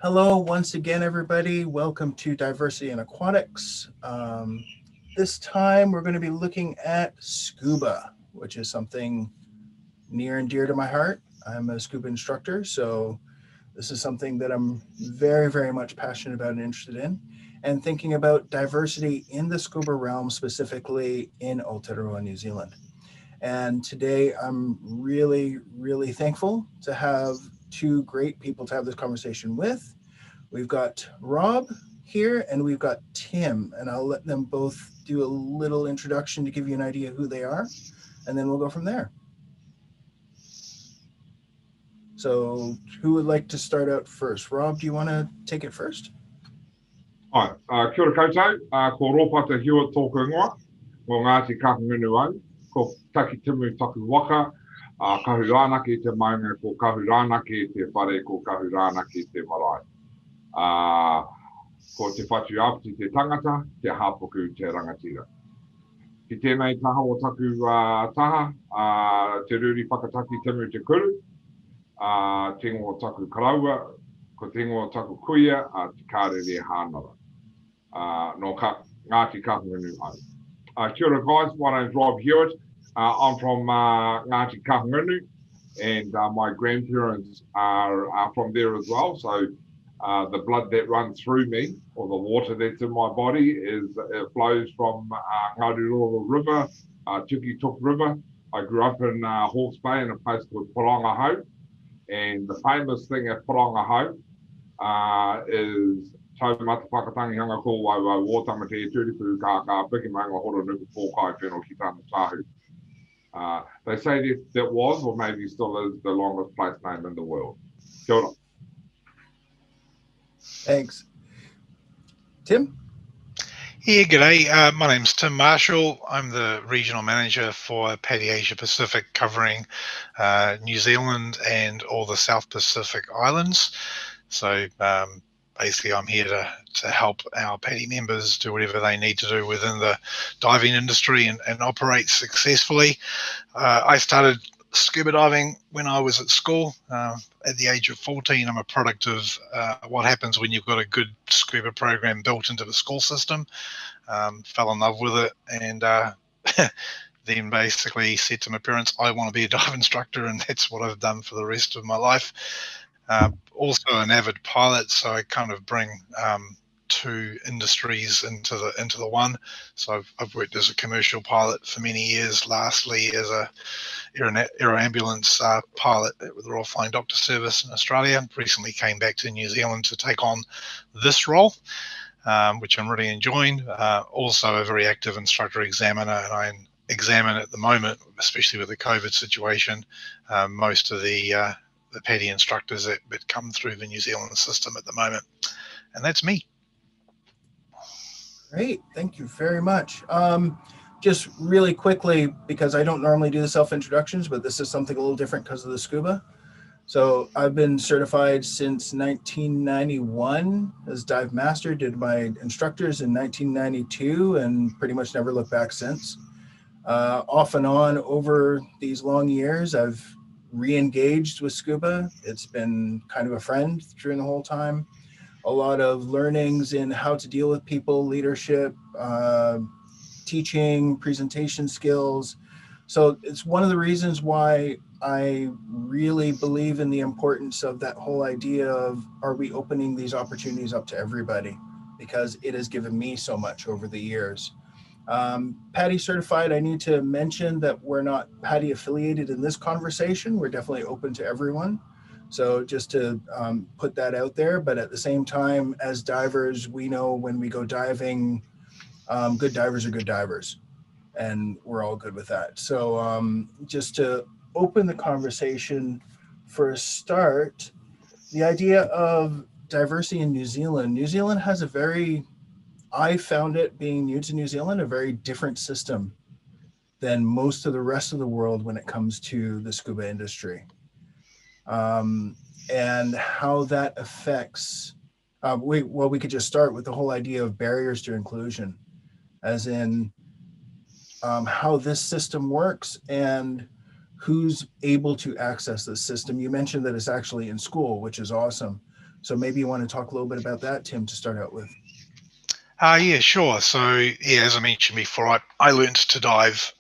Hello, once again, everybody. Welcome to Diversity in Aquatics. This time, we're going to be looking at scuba, which is something near and dear to my heart. I'm a scuba instructor, so this is something that I'm very, very much passionate about and interested in, and thinking about diversity in the scuba realm, specifically in Aotearoa, New Zealand. And today, I'm really, really thankful to have two great people to have this conversation with. We've got Rob here and we've got Tim, and I'll let them both do a little introduction to give you an idea who they are, and then we'll go from there. So, who would like to start out first? Rob, do you want to take it first? Ai, kia ora koutou, ko Rōpata Hewitt tōku ingoa, ngō Ngāti Kahungunu au, ko Taki Timu taku waka, kahu rānaki te maunga, ko kahu rānaki te whare, ko kahu rānaki te marae. Ko te whatu apiti te tangata, te hāpuku te rangatira. Ki tēnei taha o taku taha, te ruri whakataki timu te kuru, te ngō taku karaua, ko te ngō taku kuia, te kārere hānara. No Ngāti Kahungunu au. Kia ora guys, my name's Rob Hewitt. I'm from Ngāti Kahungunu, and my grandparents are from there as well. So the blood that runs through me, or the water that's in my body, it flows from Ngāriroro River, Tukituk River. I grew up in Hawke's Bay in a place called Porongahau, and the famous thing at Porongahau is taumata whakatangi hanga ko wai wōtama te tūripu ka piki maunga horo nuku pōkai whenua ki tāna tāhu. They say that was, or maybe still is, the longest place name in the world. Kia ora. Thanks. Tim? Yeah, g'day. My name's Tim Marshall. I'm the regional manager for PADI Asia Pacific, covering New Zealand and all the South Pacific Islands. So basically, I'm here to help our PADI members do whatever they need to do within the diving industry and operate successfully. I started scuba diving when I was at school. At the age of 14, I'm a product of what happens when you've got a good scuba program built into the school system. Fell in love with it, and then basically said to my parents, I want to be a dive instructor, and that's what I've done for the rest of my life. Also an avid pilot, so I kind of bring two industries into the one. So I've worked as a commercial pilot for many years, lastly as a aero ambulance pilot with the Royal Flying Doctor Service in Australia. Recently came back to New Zealand to take on this role, which I'm really enjoying. Also a very active instructor examiner, and I examine at the moment, especially with the COVID situation, most of the PADI instructors that come through the New Zealand system at the moment. And that's me. Great. Thank you very much. Just really quickly, because I don't normally do the self-introductions, but this is something a little different because of the scuba. So I've been certified since 1991 as dive master, did my instructors in 1992, and pretty much never looked back since. Off and on over these long years, I've re-engaged with scuba. It's been kind of a friend during the whole time. A lot of learnings in how to deal with people, leadership, teaching, presentation skills. So it's one of the reasons why I really believe in the importance of that whole idea of, are we opening these opportunities up to everybody? Because it has given me so much over the years. PADI certified, I need to mention that we're not PADI affiliated in this conversation. We're definitely open to everyone. So just to put that out there, but at the same time, as divers, we know when we go diving, good divers are good divers, and we're all good with that. So just to open the conversation for a start, the idea of diversity in New Zealand. New Zealand has I found it, being new to New Zealand, a very different system than most of the rest of the world when it comes to the scuba industry. And how that affects, we could just start with the whole idea of barriers to inclusion, as in how this system works and who's able to access this system. You mentioned that it's actually in school, which is awesome. So maybe you want to talk a little bit about that, Tim, to start out with. Yeah, sure. So, yeah, as I mentioned before, I learned to dive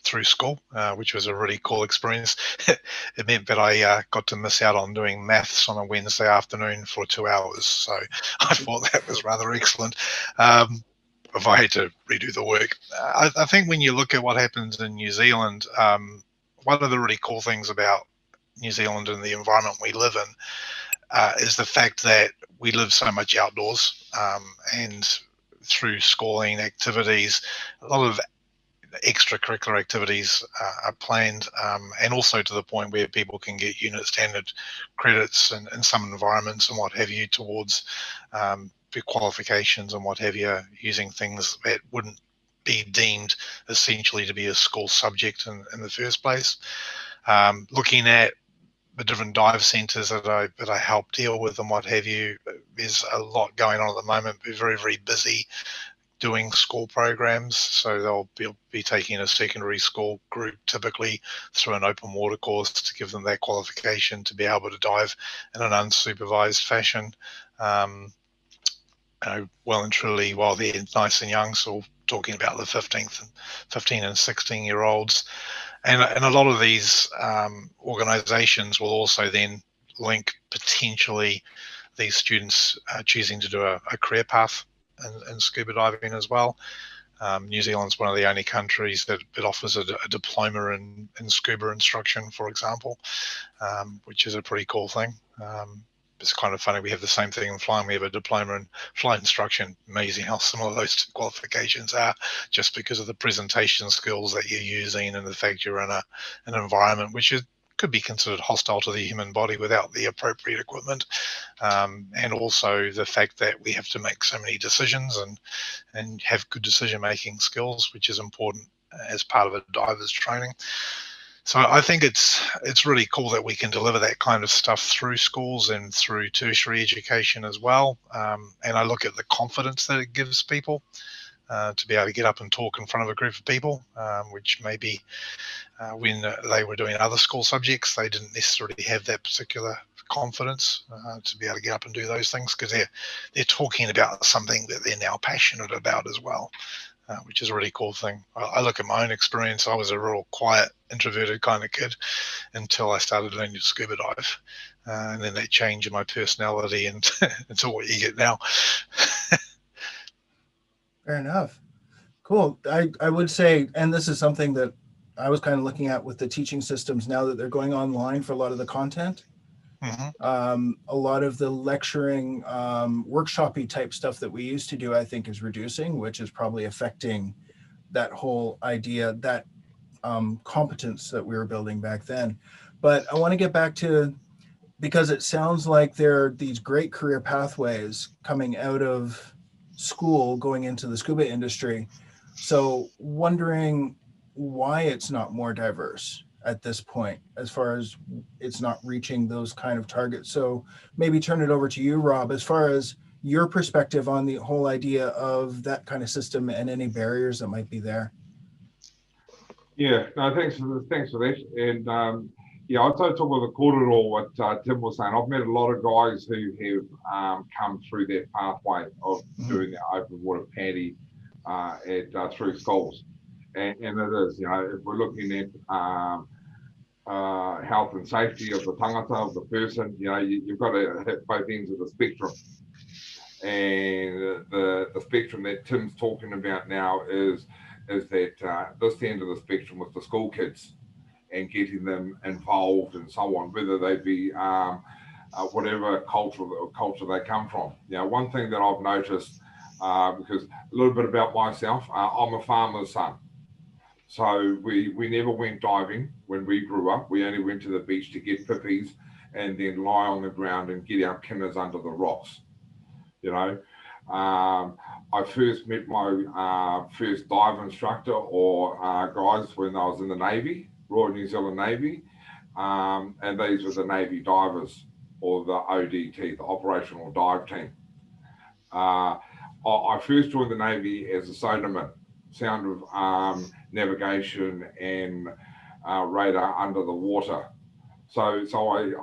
through school, which was a really cool experience. It meant that I got to miss out on doing maths on a Wednesday afternoon for 2 hours. So I thought that was rather excellent. If I had to redo the work, I think when you look at what happens in New Zealand, one of the really cool things about New Zealand and the environment we live in is the fact that we live so much outdoors, and through schooling activities, a lot of extracurricular activities are planned, and also to the point where people can get unit standard credits in some environments and what have you towards the qualifications and what have you, using things that wouldn't be deemed essentially to be a school subject in the first place. Looking at the different dive centres that I help deal with and what have you, there's a lot going on at the moment. We're very, very busy doing school programs. So they'll be taking a secondary school group typically through an open water course to give them that qualification to be able to dive in an unsupervised fashion. Well and truly while they're nice and young. So talking about the 15 and 16-year-olds. And a lot of these organizations will also then link potentially these students choosing to do a career path in scuba diving as well. New Zealand's one of the only countries that offers a diploma in scuba instruction, for example, which is a pretty cool thing. It's kind of funny. We have the same thing in flying. We have a diploma in flight instruction. Amazing how similar those two qualifications are, just because of the presentation skills that you're using and the fact you're in an environment which could be considered hostile to the human body without the appropriate equipment, and also the fact that we have to make so many decisions and have good decision-making skills, which is important as part of a diver's training. So I think it's really cool that we can deliver that kind of stuff through schools and through tertiary education as well. And I look at the confidence that it gives people to be able to get up and talk in front of a group of people, which maybe when they were doing other school subjects, they didn't necessarily have that particular confidence to be able to get up and do those things, because they're talking about something that they're now passionate about as well. Which is a really cool thing. I look at my own experience. I was a real quiet, introverted kind of kid until I started learning to scuba dive. And then that changed my personality into what you get now. Fair enough. Cool. I would say, and this is something that I was kind of looking at with the teaching systems now that they're going online for a lot of the content. Mm-hmm. A lot of the lecturing, workshopy type stuff that we used to do, I think, is reducing, which is probably affecting that whole idea, that competence that we were building back then. But I want to get back to, because it sounds like there are these great career pathways coming out of school going into the scuba industry. So wondering why it's not more diverse at this point, as far as it's not reaching those kind of targets. So maybe turn it over to you, Rob, as far as your perspective on the whole idea of that kind of system and any barriers that might be there. Yeah, no, thanks for that. And yeah, I'd say talk about the korero, what Tim was saying. I've met a lot of guys who have come through that pathway of doing the open water PADI through schools. And it is, if we're looking at health and safety of the tangata, of the person, you've got to hit both ends of the spectrum. And the spectrum that Tim's talking about now is that this end of the spectrum with the school kids and getting them involved and so on, whether they be whatever culture they come from. One thing that I've noticed, because a little bit about myself, I'm a farmer's son. So we never went diving when we grew up. We only went to the beach to get pippies and then lie on the ground and get our kinners under the rocks. I first met my first dive instructor or guys when I was in the Navy, Royal New Zealand Navy, and these were the Navy divers, or the ODT, the Operational Dive Team. I first joined the Navy as a sonaman, sound of navigation and radar under the water. So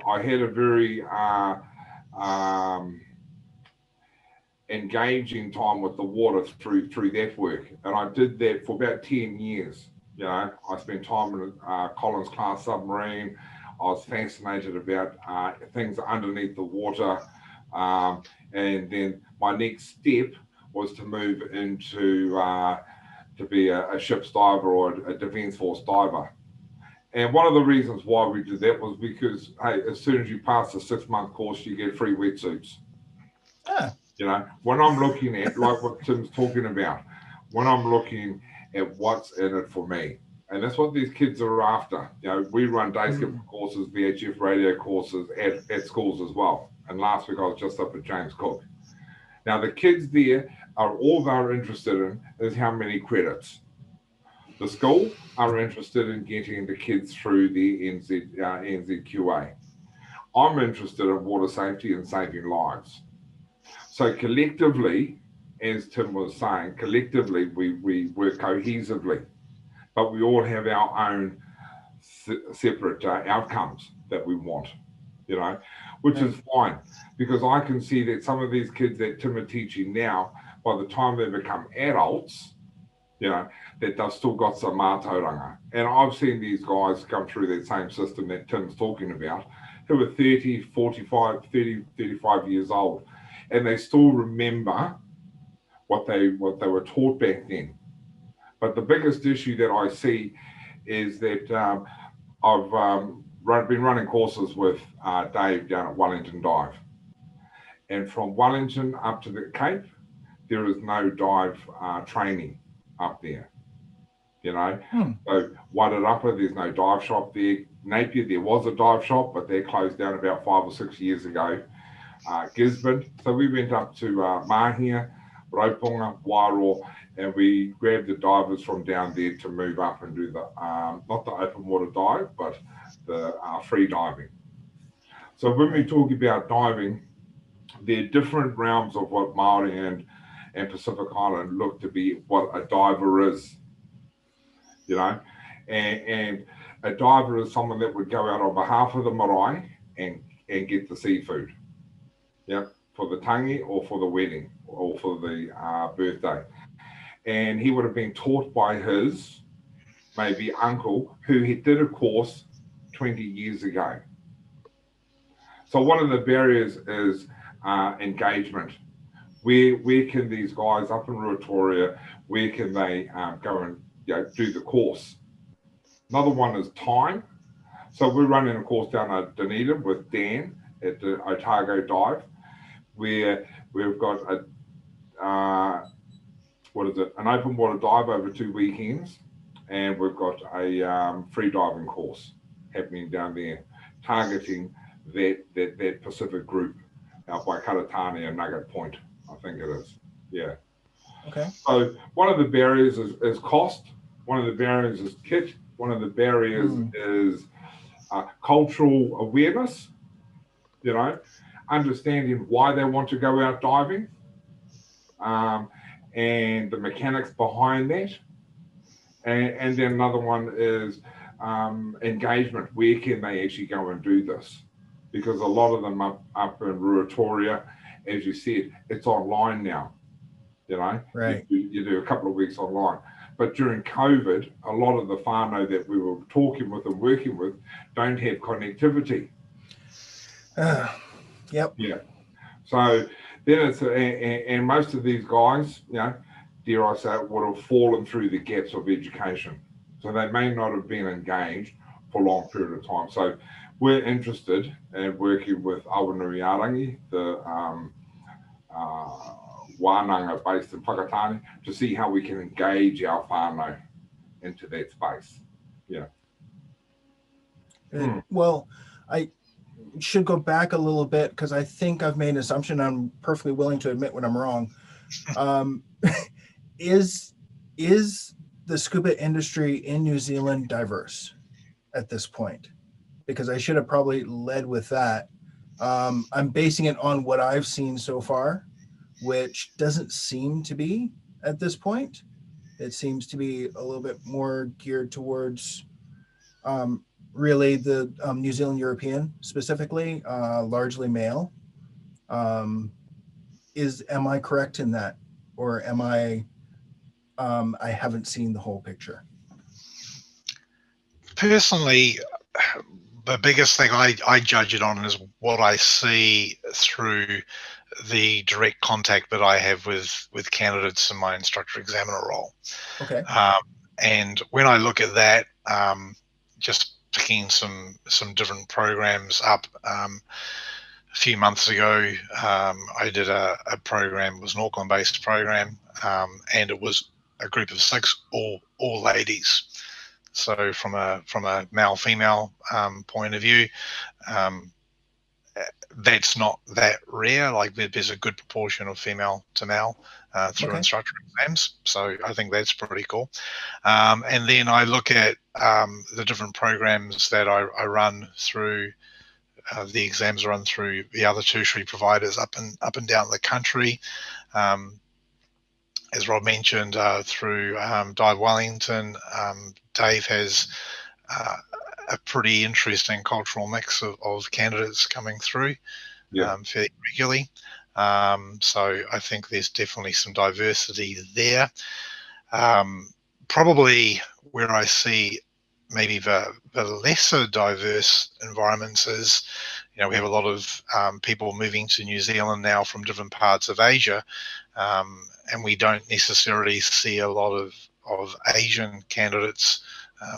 I had a very engaging time with the water through that work. And I did that for about 10 years. You know, I spent time in a Collins class submarine. I was fascinated about things underneath the water. And then my next step was to move into to be a ship's diver or a Defence Force diver. And one of the reasons why we did that was because, hey, as soon as you pass the 6-month course, you get free wetsuits. Ah. You know, when I'm looking at, like what Tim's talking about, when I'm looking at what's in it for me, and that's what these kids are after. You know, we run day skipper courses, VHF radio courses at schools as well. And last week I was just up at James Cook. Now the kids there are all they're interested in is how many credits. The school are interested in getting the kids through the NZQA. I'm interested in water safety and saving lives. So collectively, as Tim was saying, collectively we work cohesively, but we all have our own separate outcomes that we want, you know, which is fine, because I can see that some of these kids that Tim are teaching now, by the time they become adults, you know, that they've still got some mātauranga. And I've seen these guys come through that same system that Tim's talking about, who are 30, 45, 30, 35 years old, and they still remember what they were taught back then. But the biggest issue that I see is that I've been running courses with Dave down at Wellington Dive. And from Wellington up to the Cape, there is no dive training up there. You know, so Wairarapa, there's no dive shop there. Napier, there was a dive shop, but they closed down about 5 or 6 years ago. Gisborne, so we went up to Mahia, Raupunga, Wairoa, and we grabbed the divers from down there to move up and do the, not the open water dive, but the free diving. So when we talk about diving, there are different realms of what Māori and Pacific Island look to be what a diver is, you know, and a diver is someone that would go out on behalf of the marae and get the seafood, yeah, for the tangi or for the wedding or for the birthday. And he would have been taught by his maybe uncle who did a course 20 years ago. So one of the barriers is engagement. Where can these guys up in Ruatoria, where can they go and do the course? Another one is time. So we're running a course down at Dunedin with Dan at the Otago Dive, where we've got an open water dive over 2 weekends, and we've got a free diving course happening down there, targeting that Pacific group out by Karatani and Nugget Point, I think it is. Yeah. Okay. So one of the barriers is cost. One of the barriers is kit. One of the barriers is cultural awareness, you know, understanding why they want to go out diving, and the mechanics behind that. And then another one is engagement. Where can they actually go and do this? Because a lot of them up in Ruatoria, as you said, it's online now, you know. Right. You do a couple of weeks online. But during COVID, a lot of the whānau that we were talking with and working with don't have connectivity. Yep. Yeah. So then it's, and most of these guys, you know, dare I say, would have fallen through the gaps of education. So they may not have been engaged for a long period of time. So we're interested in working with Awanuiarangi, the wānanga based in Whakatane, to see how we can engage our whānau into that space. Yeah. Well, I should go back a little bit because I think I've made an assumption. I'm perfectly willing to admit when I'm wrong. Is the scuba industry in New Zealand diverse at this point? Because I should have probably led with that. I'm basing it on what I've seen so far, which doesn't seem to be at this point. It seems to be a little bit more geared towards really the New Zealand European specifically, largely male. Am I correct in that, or am I haven't seen the whole picture? Personally, the biggest thing I judge it on is what I see through the direct contact that I have with candidates in my instructor examiner role. Okay. And when I look at that, just picking some different programs up, a few months ago, I did a program. It was an Auckland-based program, and it was a group of 6, all ladies. So from a male-female point of view, that's not that rare. Like there's a good proportion of female to male through Okay. instructor exams. So I think that's pretty cool. And then I look at the different programs that I run through. The exams run through the other tertiary providers up and down the country. As Rob mentioned, through Dive Wellington, Dave has a pretty interesting cultural mix of candidates coming through fairly regularly. So I think there's definitely some diversity there. Probably where I see maybe the lesser diverse environments is, we have a lot of people moving to New Zealand now from different parts of Asia, and we don't necessarily see a lot of Asian candidates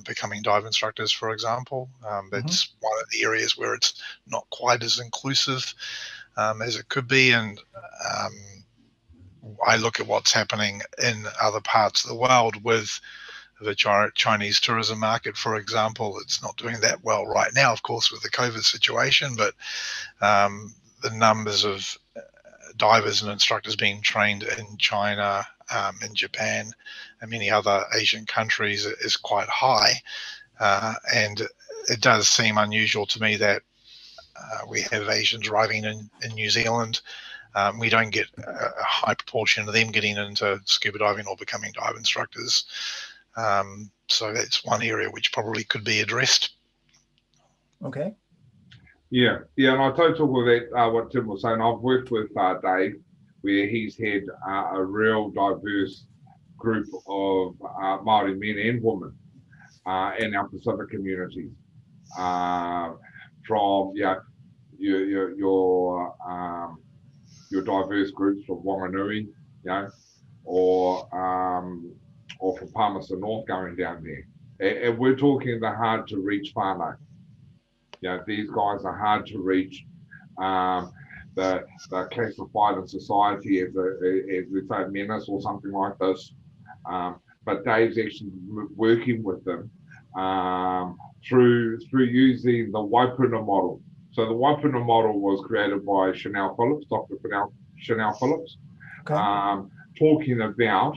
becoming dive instructors, for example. That's one of the areas where it's not quite as inclusive as it could be. And I look at what's happening in other parts of the world with the Chinese tourism market, for example. It's not doing that well right now, of course, with the COVID situation, but the numbers of divers and instructors being trained in China, in Japan, and many other Asian countries is quite high. And it does seem unusual to me that we have Asians arriving in New Zealand. We don't get a high proportion of them getting into scuba diving or becoming dive instructors. So that's one area which probably could be addressed. Okay. Yeah, and I totally talk with that, what Tim was saying. I've worked with Dave, where he's had a real diverse group of Māori men and women in our Pacific communities. From your diverse groups from Wanganui, or from Palmerston North going down there. And we're talking the hard to reach whānau. These guys are hard to reach. They're classified in society as we say, menace or something like this. But Dave's actually working with them through using the Wai Puna Model. So the Wai Puna Model was created by Dr. Chanel Phillips, talking about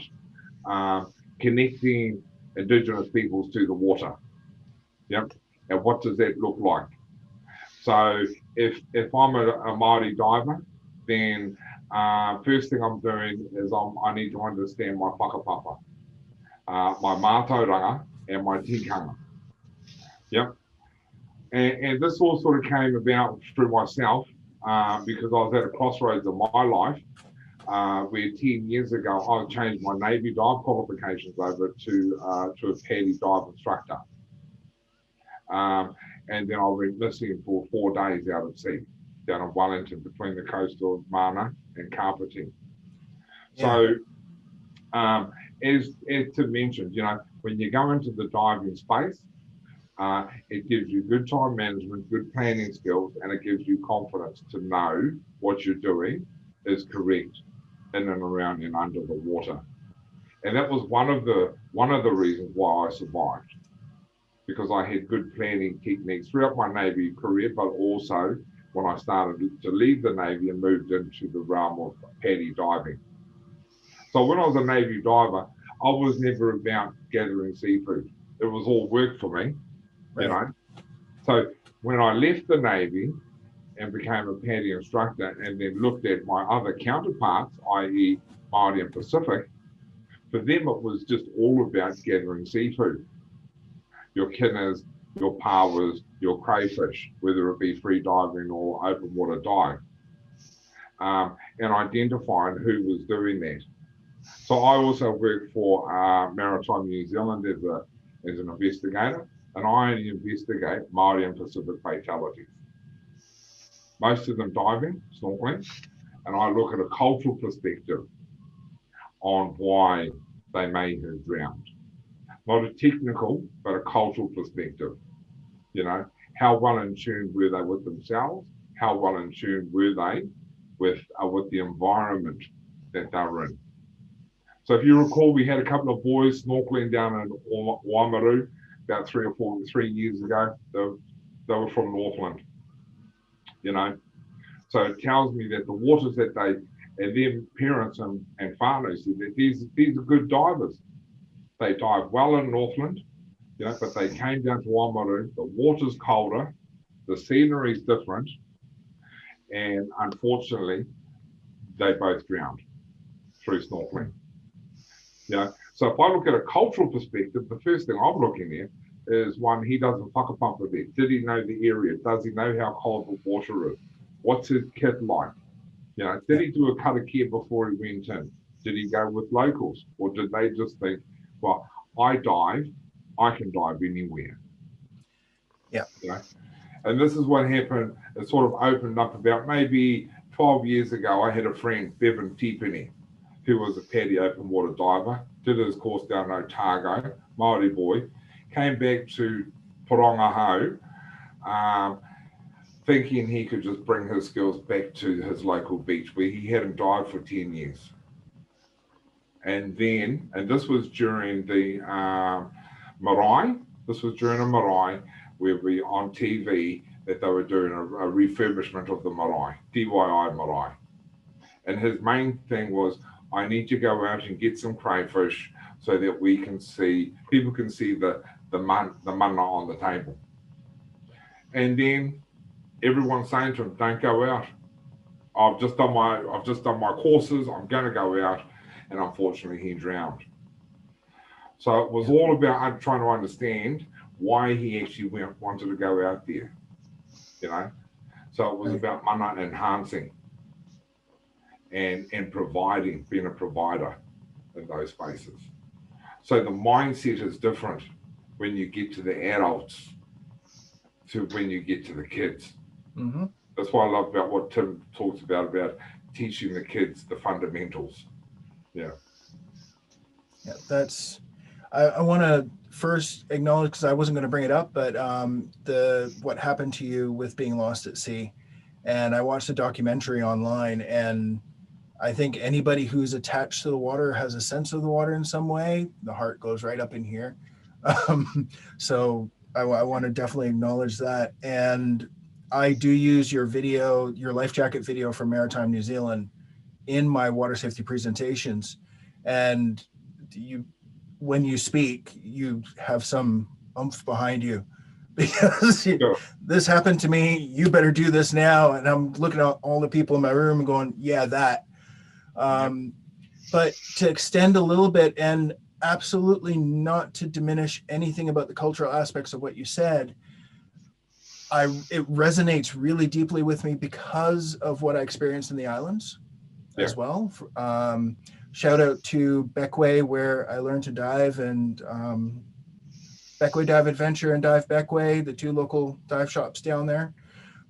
connecting Indigenous peoples to the water. Yep. And what does that look like? So if I'm a Māori diver, then first thing I'm doing is I need to understand my whakapapa, my mātauranga, and my tikanga. Yep. And this all sort of came about through myself because I was at a crossroads of my life where 10 years ago I changed my Navy dive qualifications over to a PADI dive instructor. And then I went missing for 4 days out of sea down in Wellington between the coast of Mana and Carpeting. Yeah. So as Tim mentioned, when you go into the diving space, it gives you good time management, good planning skills, and it gives you confidence to know what you're doing is correct in and around and under the water. And that was one of the reasons why I survived, because I had good planning techniques throughout my Navy career, but also when I started to leave the Navy and moved into the realm of PADI diving. So when I was a Navy diver, I was never about gathering seafood. It was all work for me, right. So when I left the Navy and became a PADI instructor and then looked at my other counterparts, i.e. Māori and Pacific, for them it was just all about gathering seafood. Your kinners, your pawas, your crayfish, whether it be free diving or open water dive. and identifying who was doing that. So I also work for Maritime New Zealand as an investigator, and I only investigate Māori and Pacific fatalities. Most of them diving, snorkeling, and I look at a cultural perspective on why they may have drowned. Not a technical, but a cultural perspective. You know, how well in tune were they with themselves? How well in tune were they with the environment that they were in? So if you recall, we had a couple of boys snorkeling down in Waimaru about 3 years ago. They were from Northland, you know. So it tells me that the waters that and their parents and whānau said that these are good divers. They dive well in Northland, you know, but they came down to Waimaru, the water's colder, the scenery's different, and unfortunately, they both drowned through snorkeling. Yeah. So if I look at a cultural perspective, the first thing I'm looking at is one, he doesn't whakapampa there. Did he know the area? Does he know how cold the water is? What's his kit like? You know, did he do a karakia before he went in? Did he go with locals? Or did they just think, well, I can dive anywhere. Yeah. You know? And this is what happened. It sort of opened up about maybe 12 years ago. I had a friend, Bevan Tipene, who was a PADI open water diver, did his course down in Otago, Māori boy, came back to Porongahau, thinking he could just bring his skills back to his local beach where he hadn't dived for 10 years. And this was during the marae. This was during a marae where we on TV that they were doing a refurbishment of the marae, DIY marae. And his main thing was, I need to go out and get some crayfish so that people can see the mana on the table. And then everyone's saying to him, don't go out. I've just done my courses, I'm gonna go out, and unfortunately he drowned. So it was all about trying to understand why he actually wanted to go out there, you know? So it was about mana enhancing and providing, being a provider in those spaces. So the mindset is different when you get to the adults to when you get to the kids. Mm-hmm. That's what I love about what Tim talks about teaching the kids the fundamentals. Yeah. Yeah, I want to first acknowledge, because I wasn't going to bring it up, but what happened to you with being lost at sea. And I watched a documentary online, and I think anybody who's attached to the water has a sense of the water in some way. The heart goes right up in here. So I want to definitely acknowledge that. And I do use your life jacket video from Maritime New Zealand in my water safety presentations. And when you speak, you have some oomph behind you, because this happened to me, you better do this now. And I'm looking at all the people in my room and going, yeah, that. But to extend a little bit, and absolutely not to diminish anything about the cultural aspects of what you said, it resonates really deeply with me because of what I experienced in the islands as well. Shout out to Beckway, where I learned to dive, and Beckway Dive Adventure and Dive Beckway, the two local dive shops down there.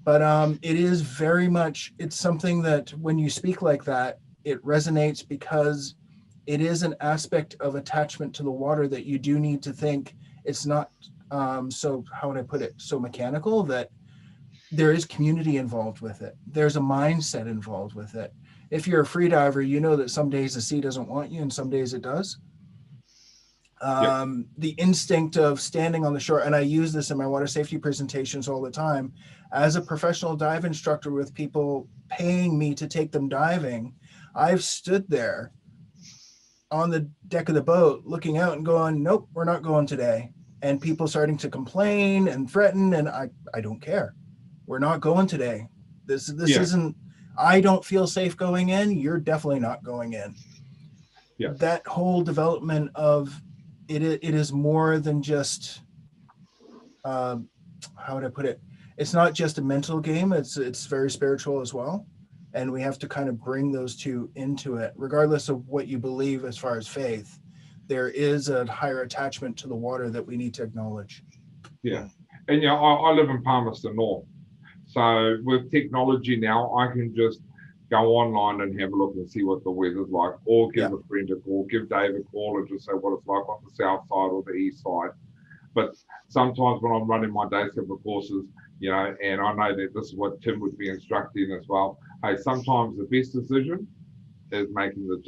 But it is very much, it's something that when you speak like that, it resonates, because it is an aspect of attachment to the water that you do need to think. It's not so, how would I put it, so mechanical, that there is community involved with it. There's a mindset involved with it. If you're a free diver, you know that some days the sea doesn't want you and some days it does. The instinct of standing on the shore, and I use this in my water safety presentations all the time, as a professional dive instructor with people paying me to take them diving, I've stood there on the deck of the boat looking out and going, nope, we're not going today. And people starting to complain and threaten, and I don't care. We're not going today. This isn't, I don't feel safe going in. You're definitely not going in. Yeah. That whole development of it is more than just, how would I put it? It's not just a mental game. It's very spiritual as well. And we have to kind of bring those two into it, regardless of what you believe as far as faith. There is a higher attachment to the water that we need to acknowledge. Yeah. And I live in Palmerston North. So with technology now, I can just go online and have a look and see what the weather's like, or give a friend a call, give Dave a call and just say what it's like on the south side or the east side. But sometimes when I'm running my day skipper courses, and I know that this is what Tim would be instructing as well. Hey, sometimes the best decision is making the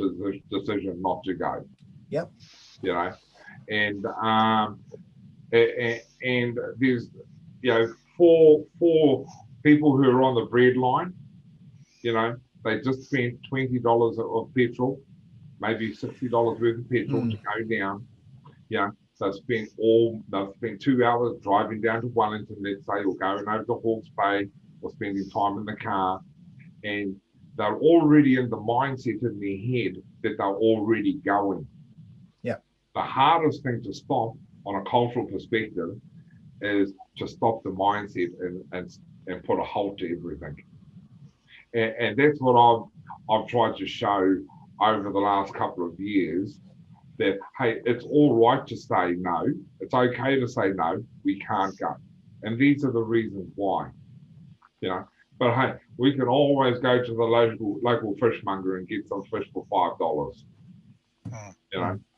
decision not to go. Yep. And there's for people who are on the bread line, they just spent $20 of petrol, maybe $60 worth of petrol to go down. They've spent 2 hours driving down to Wellington, let's say, or going over to Hawke's Bay, or spending time in the car, and they're already in the mindset in their head that they're already going. Yeah. The hardest thing to stop on a cultural perspective is to stop the mindset and put a halt to everything. And that's what I've tried to show over the last couple of years, that, hey, it's all right to say no. It's okay to say no. We can't go. And these are the reasons why. But hey, we can always go to the local fishmonger and get some fish for $5.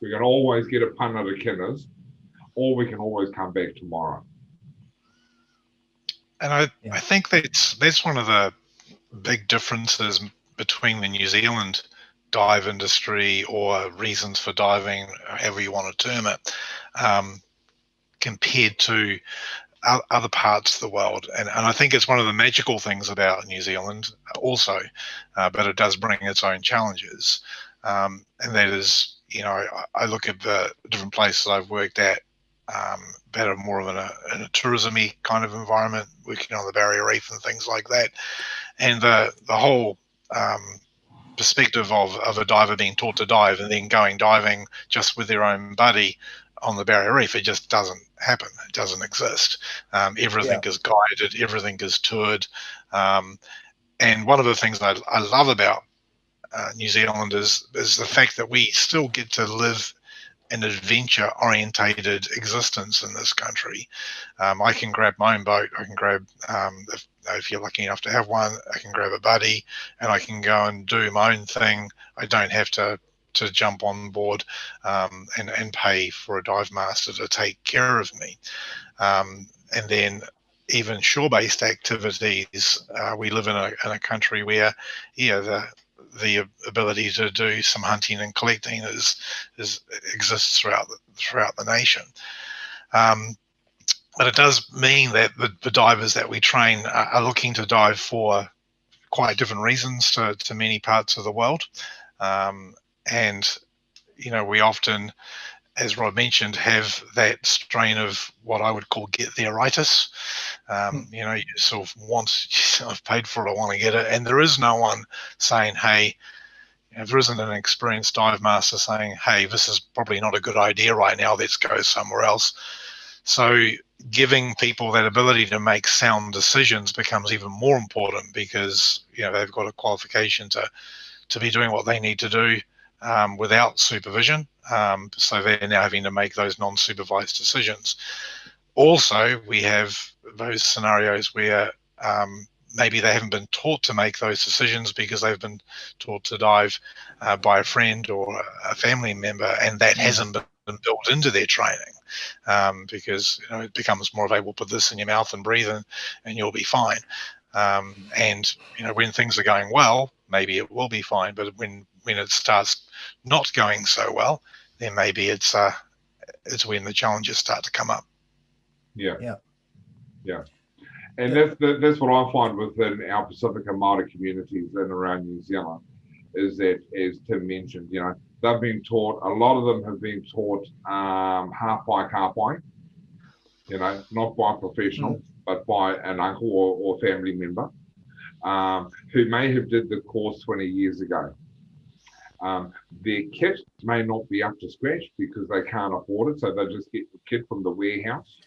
We can always get a punnet of Kinners, or we can always come back tomorrow. And I think that's one of the big differences between the New Zealand dive industry, or reasons for diving, however you want to term it, compared to other parts of the world. And I think it's one of the magical things about New Zealand also, but it does bring its own challenges. And that is, I look at the different places I've worked at, that are more of in a tourism-y kind of environment, working on the Barrier Reef and things like that. And the whole perspective of a diver being taught to dive and then going diving just with their own buddy on the Barrier Reef, it just doesn't happen. It doesn't exist. Everything is guided, everything is toured. And one of the things I love about New Zealand is the fact that we still get to live an adventure-orientated existence in this country. I can grab my own boat. I can grab, if you're lucky enough to have one, I can grab a buddy, and I can go and do my own thing. I don't have to jump on board and pay for a dive master to take care of me. And then even shore-based activities, we live in a country where, the ability to do some hunting and collecting exists throughout the nation. But it does mean that the divers that we train are looking to dive for quite different reasons to many parts of the world. And, we often, as Rod mentioned, have that strain of what I would call get there-itis. You sort of I've paid for it, I want to get it. And there is no one saying, hey, there isn't an experienced dive master saying, hey, this is probably not a good idea right now, let's go somewhere else. So giving people that ability to make sound decisions becomes even more important, because, they've got a qualification to be doing what they need to do without supervision. So they're now having to make those non-supervised decisions. Also, we have those scenarios where maybe they haven't been taught to make those decisions because they've been taught to dive by a friend or a family member, and that hasn't been built into their training, because it becomes more of a, well, put this in your mouth and breathe and you'll be fine. And when things are going well, maybe it will be fine, but when it starts not going so well, then maybe it's when the challenges start to come up. Yeah. And that's what I find within our Pacific and Māori communities in and around New Zealand, is that, as Tim mentioned, they've been taught, a lot of them have been taught half by, not by a professional, but by an uncle or family member who may have did the course 20 years ago. Their kit may not be up to scratch because they can't afford it, so they just get the kit from the warehouse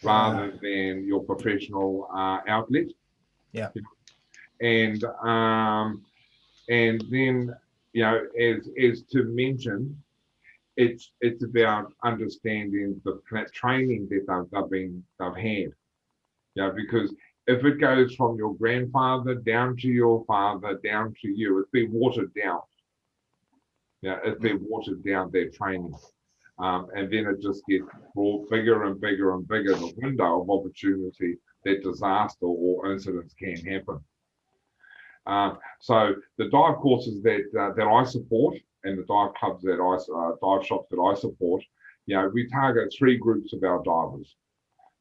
rather than your professional outlet. Yeah. And then, you know, as Tim mentioned, it's about understanding the training that they've had. Yeah, because if it goes from your grandfather down to your father, down to you, it's been watered down. Yeah, it's been watered down, their training. And then it just gets brought bigger and bigger and bigger, the window of opportunity that disaster or incidents can happen. So the dive courses that I support and the dive clubs dive shops that I support, you know, we target 3 groups of our divers.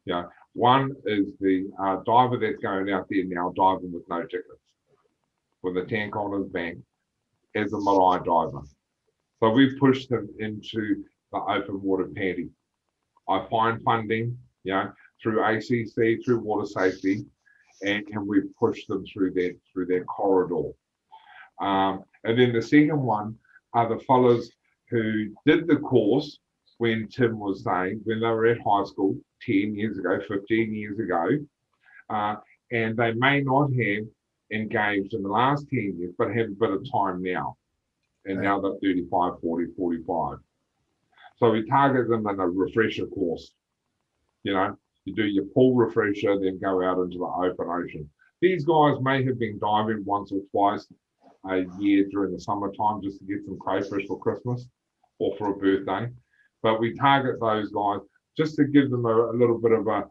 You know, one is the diver that's going out there now diving with no tickets, with a tank on his back as a marae diver. So we've pushed them into the open water paddy. I find funding, you know, through ACC, through water safety, and we've pushed them through that corridor. And then the second one are the fellas who did the course when Tim was saying, when they were at high school 10 years ago, 15 years ago, and they may not have engaged in the last 10 years, but have a bit of time now. And now they're 35, 40, 45. So we target them in a refresher course. You know, you do your pool refresher, then go out into the open ocean. These guys may have been diving once or twice a year during the summertime just to get some crayfish for Christmas or for a birthday. But we target those guys just to give them a little bit of a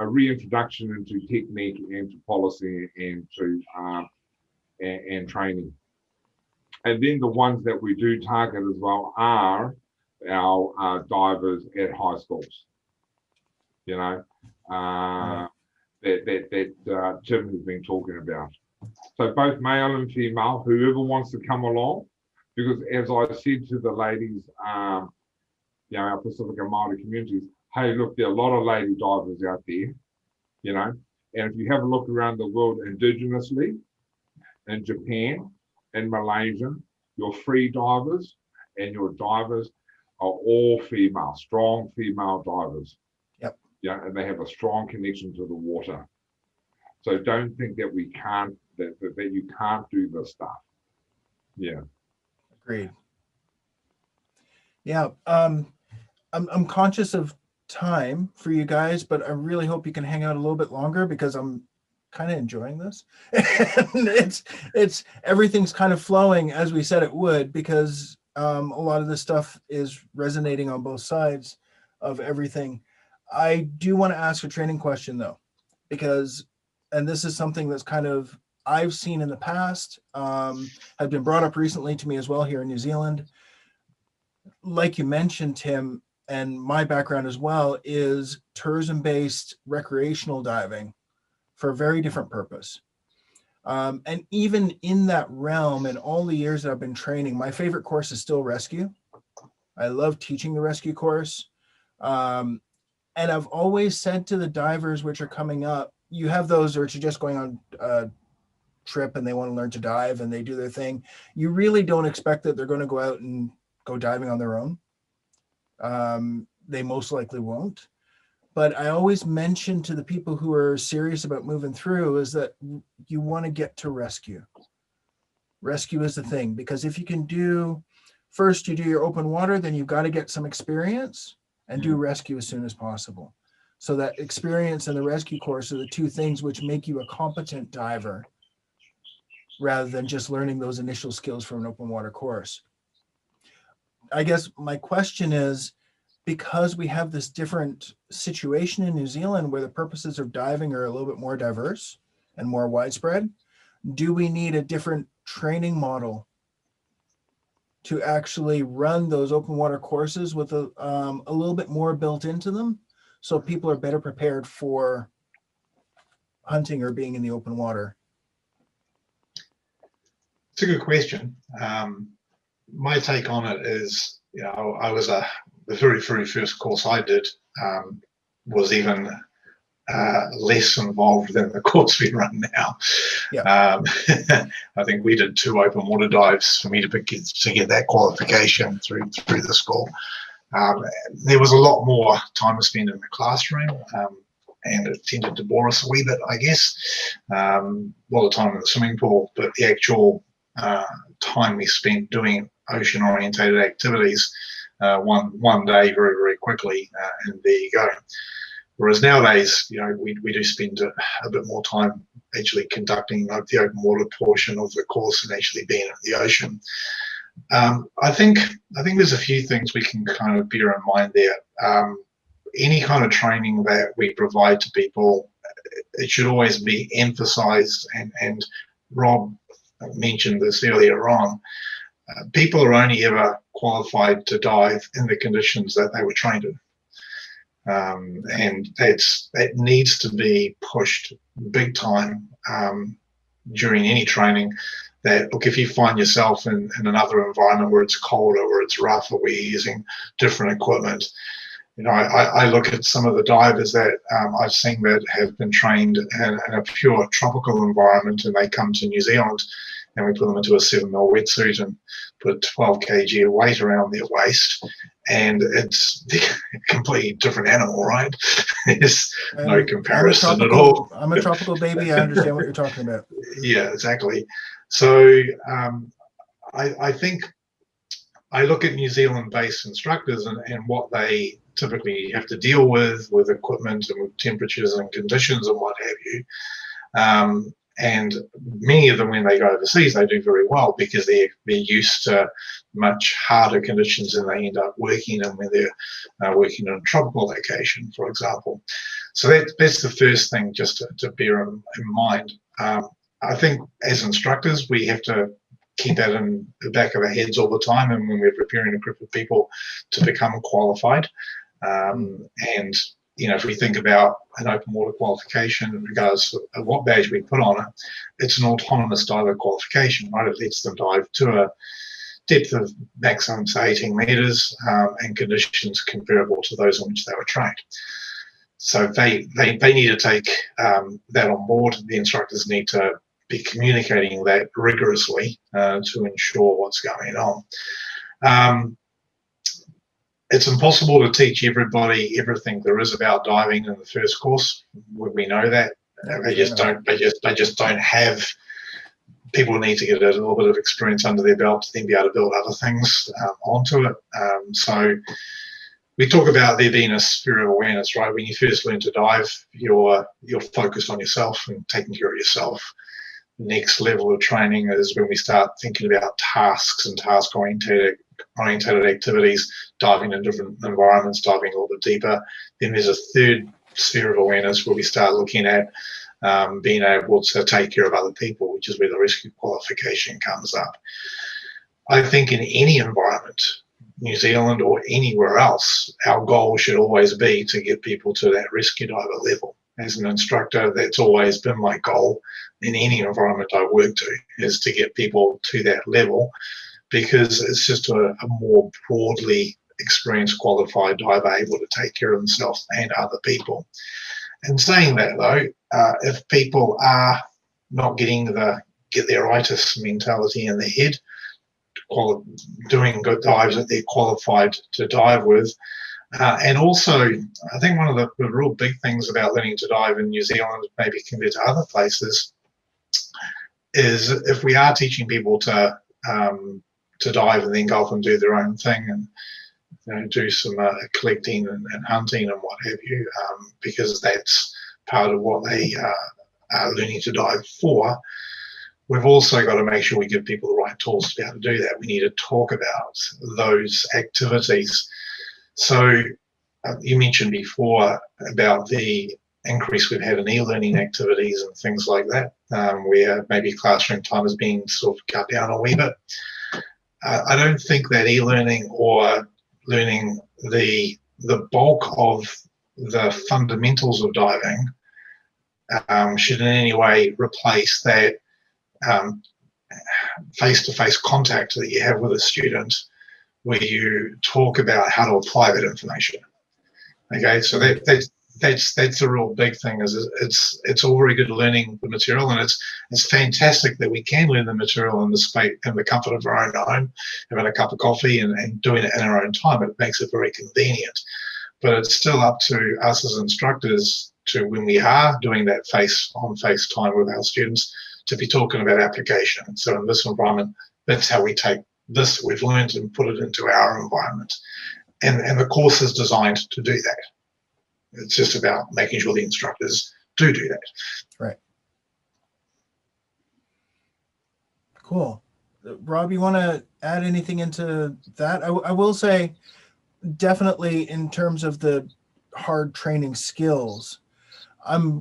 reintroduction into technique and to policy and to and training. And then the ones that we do target as well are our divers at high schools. You know, that Tim has been talking about. So both male and female, whoever wants to come along, because as I said to the ladies, you know, our Pacific and Māori communities, hey, look, there are a lot of lady divers out there, you know, and if you have a look around the world indigenously, in Japan, in Malaysia, your free divers and your divers are all female, strong female divers. Yep. Yeah, and they have a strong connection to the water. So don't think that we can't, that you can't do this stuff. Yeah. Agreed. Yeah. I'm conscious of time for you guys, but I really hope you can hang out a little bit longer because I'm kind of enjoying this. And it's everything's kind of flowing as we said it would, because a lot of this stuff is resonating on both sides of everything. I do want to ask a training question though, because, and this is something that's kind of I've seen in the past, have been brought up recently to me as well here in New Zealand. Like you mentioned, Tim, and my background as well is tourism-based recreational diving for a very different purpose. And even in that realm, and all the years that I've been training, my favorite course is still rescue. I love teaching the rescue course. And I've always said to the divers which are coming up, you have those which are just going on a trip and they want to learn to dive and they do their thing. You really don't expect that they're going to go out and go diving on their own. They most likely won't. But I always mention to the people who are serious about moving through is that you want to get to rescue. Rescue is the thing, because if you can do, first you do your open water, then you've got to get some experience and do rescue as soon as possible. So that experience and the rescue course are the two things which make you a competent diver rather than just learning those initial skills from an open water course. I guess my question is, because we have this different situation in New Zealand where the purposes of diving are a little bit more diverse and more widespread, do we need a different training model to actually run those open water courses with a little bit more built into them so people are better prepared for hunting or being in the open water? It's a good question. My take on it is, you know, I was the very first course I did was even less involved than the course we run now. Yeah. I think we did 2 open water dives for me to get that qualification through the school. There was a lot more time spent in the classroom. and it tended to bore us a wee bit, I guess. A lot of time in the swimming pool, but the actual time we spent doing ocean-orientated activities, one day very, very quickly, and there you go. Whereas nowadays, we do spend a bit more time actually conducting the open water portion of the course and actually being in the ocean. I think there's a few things we can kind of bear in mind there. Any kind of training that we provide to people, it should always be emphasized, and Rob mentioned this earlier on. People are only ever qualified to dive in the conditions that they were trained in. And that needs to be pushed big time during any training. That, look, if you find yourself in another environment where it's colder, where it's rougher, where you're using different equipment, I look at some of the divers that I've seen that have been trained in a pure tropical environment, and they come to New Zealand, and we put them into a 7mm wetsuit and put 12 kg of weight around their waist, and it's a completely different animal, right? There's no comparison at all. I'm a tropical baby. I understand what you're talking about. Yeah, exactly. So I think I look at New Zealand-based instructors and what they typically have to deal with equipment and with temperatures and conditions and what have you. And many of them, when they go overseas, they do very well because they're used to much harder conditions than they end up working in when they're working in a tropical location, for example. So that's the first thing just to bear in mind. I think as instructors, we have to keep that in the back of our heads all the time, and when we're preparing a group of people to become qualified. And if we think about an open water qualification in regards to what badge we put on it, it's an autonomous diver qualification, right? It lets them dive to a depth of maximum, say, 18 meters, and conditions comparable to those on which they were trained. So they need to take that on board. The instructors need to be communicating that rigorously to ensure what's going on. It's impossible to teach everybody everything there is about diving in the first course. We know that. They just don't have. People need to get a little bit of experience under their belt to then be able to build other things onto it. So we talk about there being a sphere of awareness, right? When you first learn to dive, you're focused on yourself and taking care of yourself. The next level of training is when we start thinking about tasks and task-oriented activities, diving in different environments, diving a little bit deeper. Then there's a third sphere of awareness where we start looking at being able to take care of other people, which is where the rescue qualification comes up. I think in any environment, New Zealand or anywhere else, our goal should always be to get people to that rescue diver level. As an instructor, that's always been my goal in any environment I work to, is to get people to that level, because it's just a more broadly experienced, qualified diver able to take care of themselves and other people. And saying that though, if people are not getting get their itis mentality in their head, doing good dives that they're qualified to dive with, and also I think one of the real big things about learning to dive in New Zealand, maybe compared to other places, is if we are teaching people to dive and then go off and do their own thing and do some collecting and hunting and what have you, because that's part of what they are learning to dive for. We've also got to make sure we give people the right tools to be able to do that. We need to talk about those activities. So you mentioned before about the increase we've had in e-learning activities and things like that, where maybe classroom time is being sort of cut down a wee bit. I don't think that e-learning or learning the bulk of the fundamentals of diving should in any way replace that face-to-face contact that you have with a student, where you talk about how to apply that information. Okay, so that's a real big thing. Is it's all very good learning the material, and it's fantastic that we can learn the material in the comfort of our own home, having a cup of coffee and doing it in our own time. It makes it very convenient, but it's still up to us as instructors to when we are doing that face time with our students to be talking about application. So in this environment, that's how we take this we've learned and put it into our environment. And the course is designed to do that. It's just about making sure the instructors do that. Right. Cool. Rob, you want to add anything into that? I will say, definitely in terms of the hard training skills,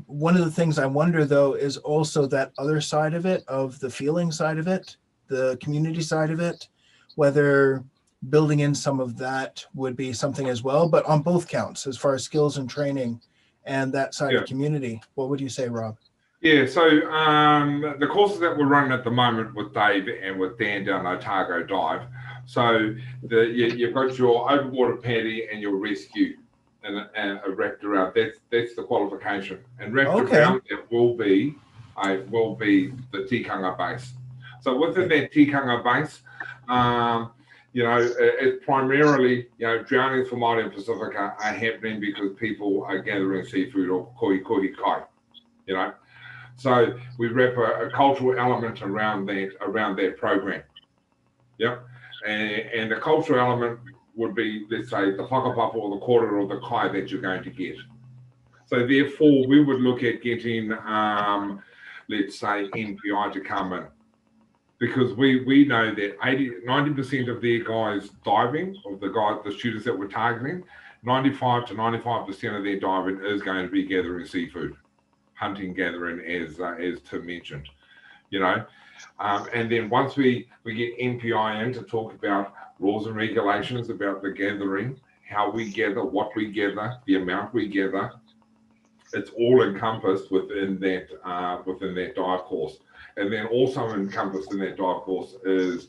one of the things I wonder though is also that other side of it, of the feeling side of it, the community side of it, whether building in some of that would be something as well, but on both counts as far as skills and training and that side of community. What would you say, Rob? Yeah, so the courses that we're running at the moment with Dave and with Dan down Otago Dive, so you've got your overwater paddy and your rescue and wrapped around. That's the qualification. And wrapped around it will be the tikanga base. So within that tikanga base, it's primarily, drownings for Māori and Pacifica are happening because people are gathering seafood or kohi kai, So we wrap a cultural element around that program. Yep. And the cultural element would be, let's say, the whakapapa or the kōrero or the kai that you're going to get. So therefore, we would look at getting, let's say, NPI to come in. Because we know that 90% of their guys diving, of the students that we're targeting, 95 to 95% of their diving is going to be gathering seafood, hunting, gathering, as Tim mentioned, and then once we get NPI in to talk about rules and regulations about the gathering, how we gather, what we gather, the amount we gather, it's all encompassed within that dive course. And then also encompassed in that dive course is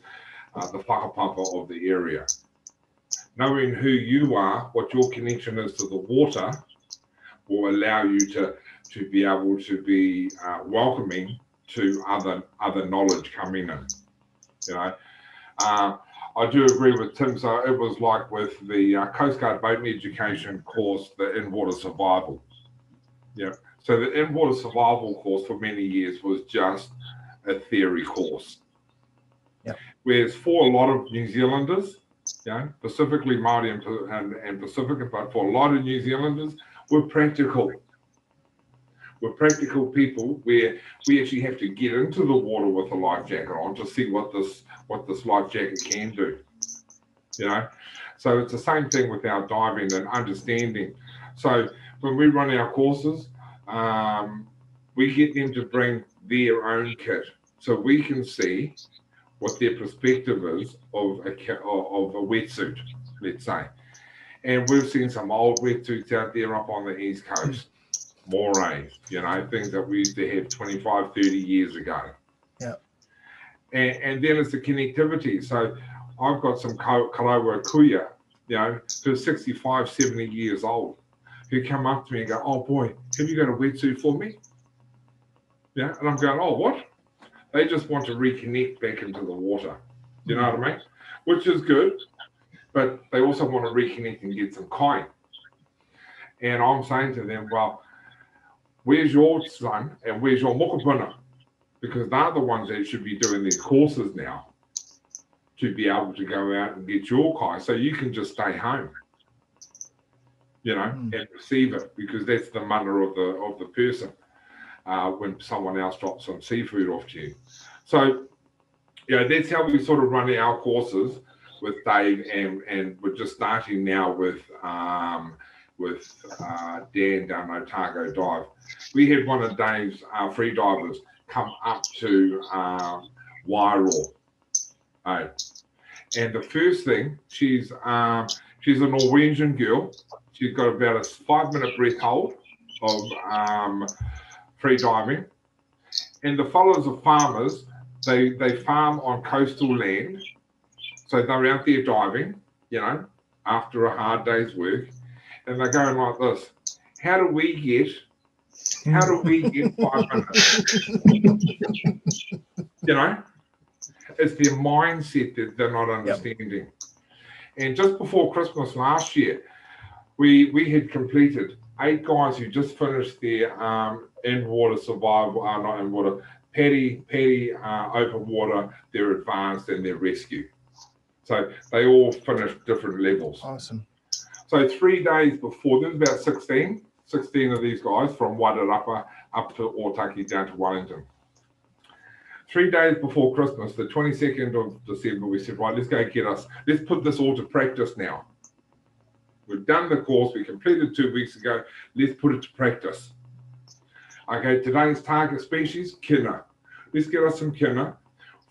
the whakapapa of the area. Knowing who you are, what your connection is to the water, will allow you to be able to be welcoming to other knowledge coming in. I do agree with Tim. So it was like with the Coast Guard boating education course, the in-water survival. Yeah. So the in-water survival course for many years was just a theory course. Yeah. Whereas for a lot of New Zealanders, specifically Māori and Pacifica, but for a lot of New Zealanders, we're practical. We're practical people where we actually have to get into the water with a life jacket on to see what this life jacket can do. So it's the same thing with our diving and understanding. So when we run our courses, we get them to bring their own kit so we can see what their perspective is of a wetsuit, let's say. And we've seen some old wetsuits out there up on the East Coast, morays, things that we used to have 25, 30 years ago. Yeah. And then it's the connectivity. So I've got some Karawa Kuya, who's 65, 70 years old, who come up to me and go, "Oh boy, have you got a wetsuit for me?" Yeah. And I'm going, "Oh, what?" They just want to reconnect back into the water. You know what I mean? Which is good, but they also want to reconnect and get some kai. And I'm saying to them, well, where's your son and where's your mokopuna? Because they're the ones that should be doing these courses now to be able to go out and get your kai so you can just stay home, and receive it, because that's the manner of the person when someone else drops some seafood off to you. So, that's how we sort of run our courses with Dave, and we're just starting now with Dan down Otago Dive. We had one of Dave's free divers come up to Wairoa. And the first thing, she's a Norwegian girl. She's got about a 5-minute breath hold of free diving. And the fellows are farmers. They farm on coastal land. So they're out there diving, after a hard day's work. And they're going like this: how do we get 5 minutes? It's their mindset that they're not understanding. Yep. And just before Christmas last year, we had completed 8 guys who just finished their in-water survival, not in-water, paddy, open water, their advanced and their rescue. So they all finished different levels. Awesome. So 3 days before, there's about 16 of these guys from Wairarapa up to Otaki down to Wellington. 3 days before Christmas, the 22nd of December, we said, right, let's put this all to practice now. We've done the course, we completed 2 weeks ago, let's put it to practice. Okay, today's target species, kina. Let's get us some kina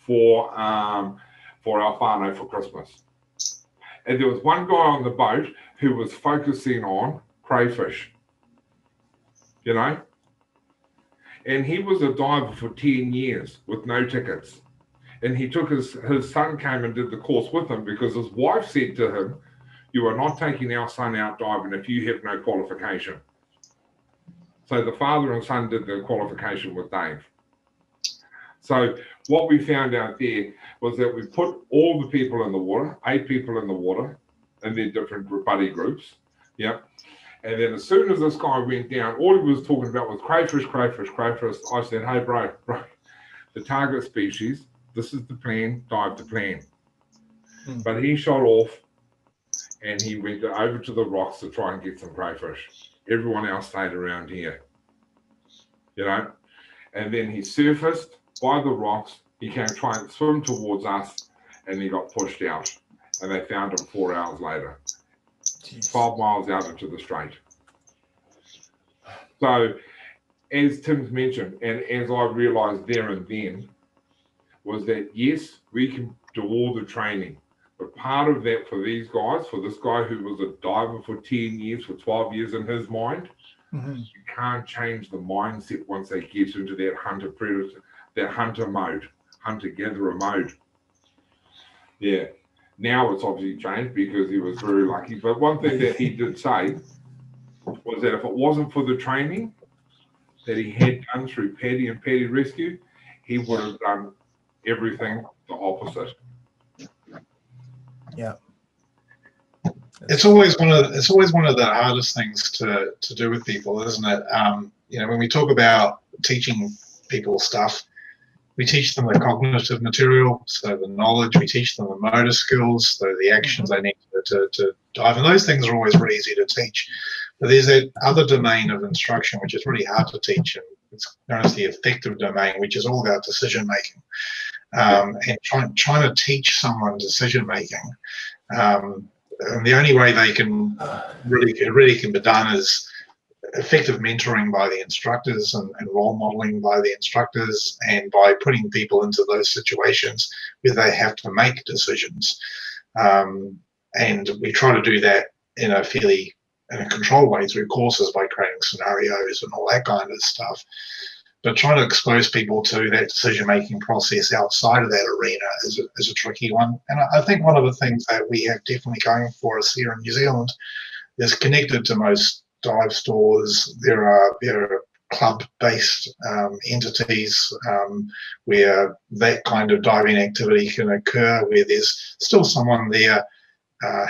for our whānau for Christmas. And there was one guy on the boat who was focusing on crayfish, you know? And he was a diver for 10 years with no tickets. And he took his son came and did the course with him because his wife said to him, you are not taking our son out diving if you have no qualification. So the father and son did the qualification with Dave. So what we found out there was that we put all the people in the water, 8 people in the water, in their different buddy groups. Yep. And then as soon as this guy went down, all he was talking about was crayfish. I said, hey, bro, the target species, this is the plan, dive the plan. But he shot off and he went over to the rocks to try and get some crayfish. Everyone else stayed around here, you know. And then he surfaced by the rocks. He came trying to swim towards us and he got pushed out. And they found him 4 hours later. Jeez. 12 miles out into the strait. So, as Tim's mentioned, and as I realized there and then, was that yes, we can do all the training, but part of that for these guys, for this guy who was a diver for 10 years, for 12 years in his mind, you can't change the mindset once they get into that hunter predator, that hunter mode, hunter gatherer mode. Yeah. Now it's obviously changed because he was very lucky. But one thing that he did say was that if it wasn't for the training that he had done through Paddy and Paddy Rescue, he would have done everything the opposite. Yeah. It's always one of the hardest things to do with people, isn't it? You know, when we talk about teaching people stuff, we teach them the cognitive material, so the knowledge. We teach them the motor skills, so the actions they need to dive. And those things are always really easy to teach. But there's that other domain of instruction, which is really hard to teach. And it's known as the affective domain, which is all about decision making. And trying to teach someone decision making. And the only way they can really can be done is effective mentoring by the instructors and role modeling by the instructors, and by putting people into those situations where they have to make decisions. And we try to do that in a controlled way through courses by creating scenarios and all that kind of stuff. But trying to expose people to that decision-making process outside of that arena is a tricky one. And I think one of the things that we have definitely going for us here in New Zealand is connected to most dive stores. There are club-based entities where that kind of diving activity can occur, where there's still someone there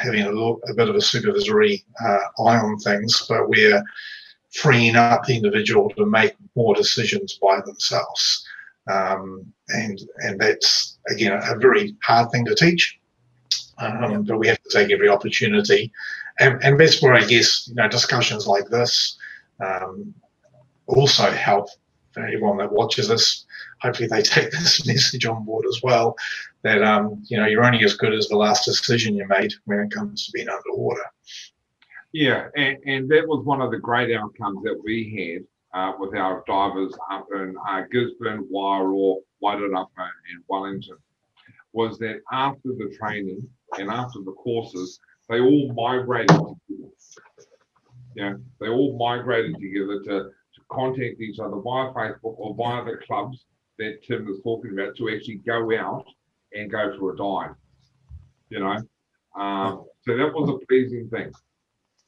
having a bit of a supervisory eye on things, but we're freeing up the individual to make more decisions by themselves. And that's, again, a very hard thing to teach, but we have to take every opportunity. And that's where I guess, discussions like this also help for everyone that watches this. Hopefully they take this message on board as well, that you're only as good as the last decision you made when it comes to being underwater. Yeah, and that was one of the great outcomes that we had with our divers up in Gisborne, Wairoa, Wairarapa and Wellington, was that after the training and after the courses, they all migrated together. Yeah, they all migrated together to contact each other via Facebook or via the clubs that Tim was talking about, to actually go out and go for a dive. So that was a pleasing thing.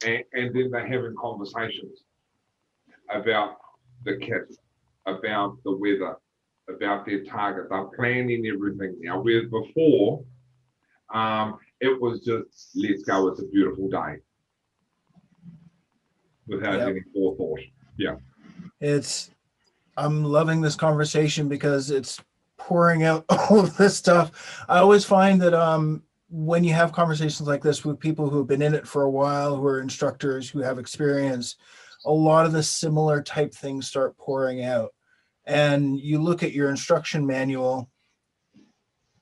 And then they're having conversations about the kit, about the weather, about their target. They're planning everything now. Whereas before, it was just, let's go, it's a beautiful day. without Yep. any forethought. Yeah. I'm loving this conversation because it's pouring out all of this stuff. I always find that when you have conversations like this with people who have been in it for a while, who are instructors, who have experience, a lot of the similar type things start pouring out. And you look at your instruction manual,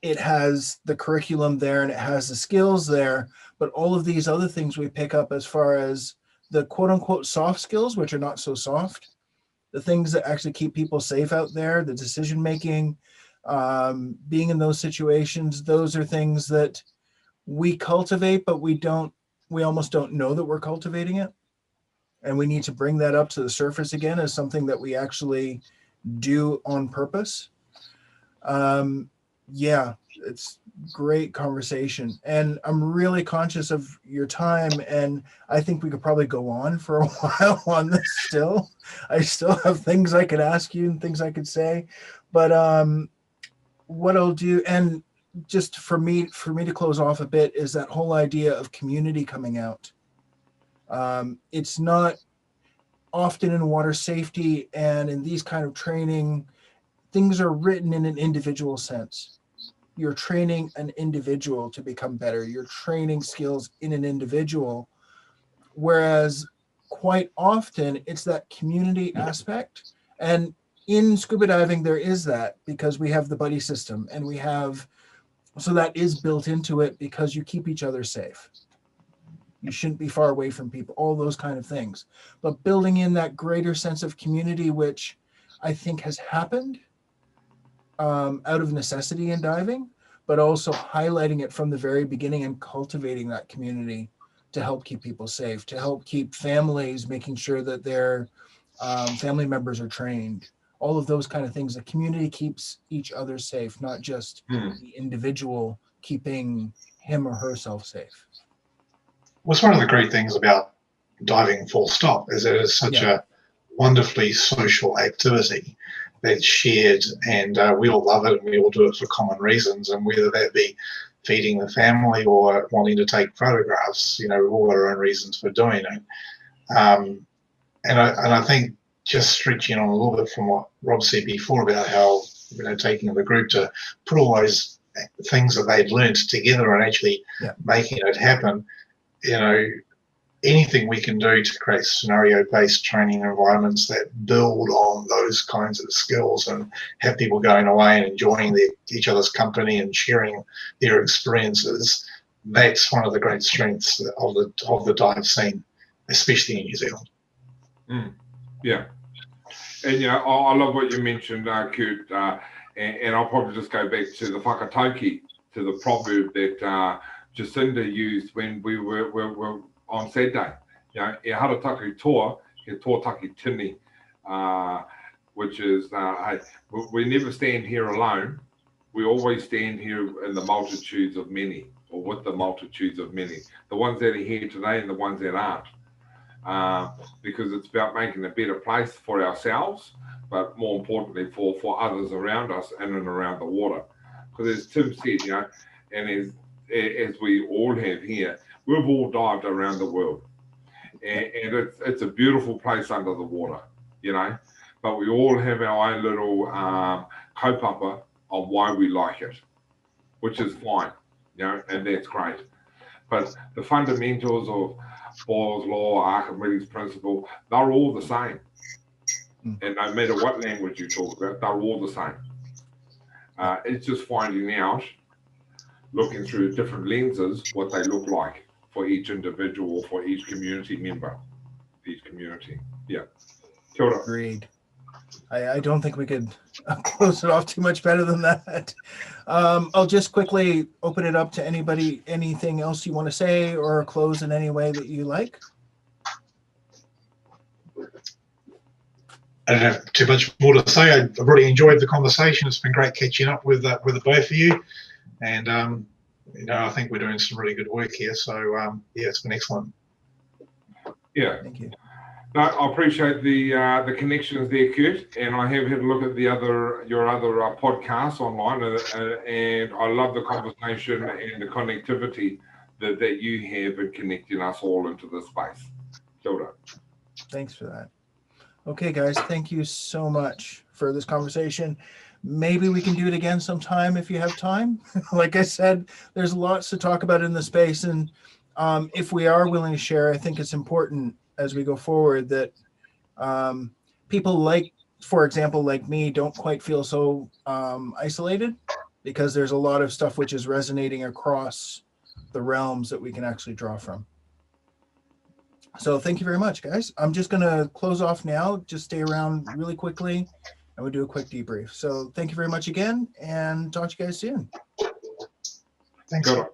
it has the curriculum there and it has the skills there, but all of these other things we pick up as far as the quote unquote soft skills, which are not so soft, the things that actually keep people safe out there, the decision making, being in those situations, those are things that we cultivate, but we almost don't know that we're cultivating it. And we need to bring that up to the surface again as something that we actually do on purpose. Yeah, it's great conversation. And I'm really conscious of your time. And I think we could probably go on for a while on this still. I still have things I could ask you and things I could say. But what I'll do, and just for me to close off a bit, is that whole idea of community coming out. It's not often in water safety and in these kind of training, things are written in an individual sense. You're training an individual to become better. You're training skills in an individual. Whereas quite often it's that community aspect. And in scuba diving, there is that because we have the buddy system and so that is built into it because you keep each other safe. You shouldn't be far away from people, all those kind of things. But building in that greater sense of community, which I think has happened out of necessity in diving, but also highlighting it from the very beginning and cultivating that community to help keep people safe, to help keep families, making sure that their family members are trained, all of those kind of things. The community keeps each other safe, not just the individual keeping him or herself safe. What's one of the great things about diving full stop is that it's such a wonderfully social activity that's shared, and we all love it and we all do it for common reasons, and whether that be feeding the family or wanting to take photographs, we've all got our own reasons for doing it. And I think just stretching on a little bit from what Rob said before about how taking the group to put all those things that they'd learned together and actually making it happen, anything we can do to create scenario-based training environments that build on those kinds of skills and have people going away and enjoying each other's company and sharing their experiences, that's one of the great strengths of the dive scene, especially in New Zealand. Yeah. And, I love what you mentioned, Kurt, and I'll probably just go back to the whakatauki, to the proverb that Jacinda used when we were on Saturday. E harataku toa, he tōtaki tini, which is, hey, we never stand here alone. We always stand here in the multitudes of many, or with the multitudes of many, the ones that are here today and the ones that aren't. Because it's about making a better place for ourselves, but more importantly for others around us and around the water. Because as Tim said, and as we all have here, we've all dived around the world, and it's a beautiful place under the water, but we all have our own little kaupapa of why we like it, which is fine, and that's great. But the fundamentals of Boyle's law, Archimedes' principle, they're all the same. And no matter what language you talk about, they're all the same. It's just finding out, looking through different lenses, what they look like for each individual or for each community member, each community. Yeah. Kia ora. Agreed. I don't think we could close it off too much better than that. I'll just quickly open it up to anybody, anything else you want to say or close in any way that you like. I don't have too much more to say. I've really enjoyed the conversation. It's been great catching up with the both of you. And, I think we're doing some really good work here. So, it's been excellent. Yeah. Thank you. No, I appreciate the connections there, Kurt, and I have had a look at your other podcasts online, and I love the conversation and the connectivity that you have in connecting us all into this space. Kia ora. Thanks for that. Okay, guys, thank you so much for this conversation. Maybe we can do it again sometime if you have time. Like I said, there's lots to talk about in the space. And if we are willing to share, I think it's important as we go forward that people like, for example, like me, don't quite feel so isolated, because there's a lot of stuff which is resonating across the realms that we can actually draw from. So thank you very much, guys. I'm just going to close off now. Just stay around really quickly, and we'll do a quick debrief. So thank you very much again, and talk to you guys soon. Thanks. Good.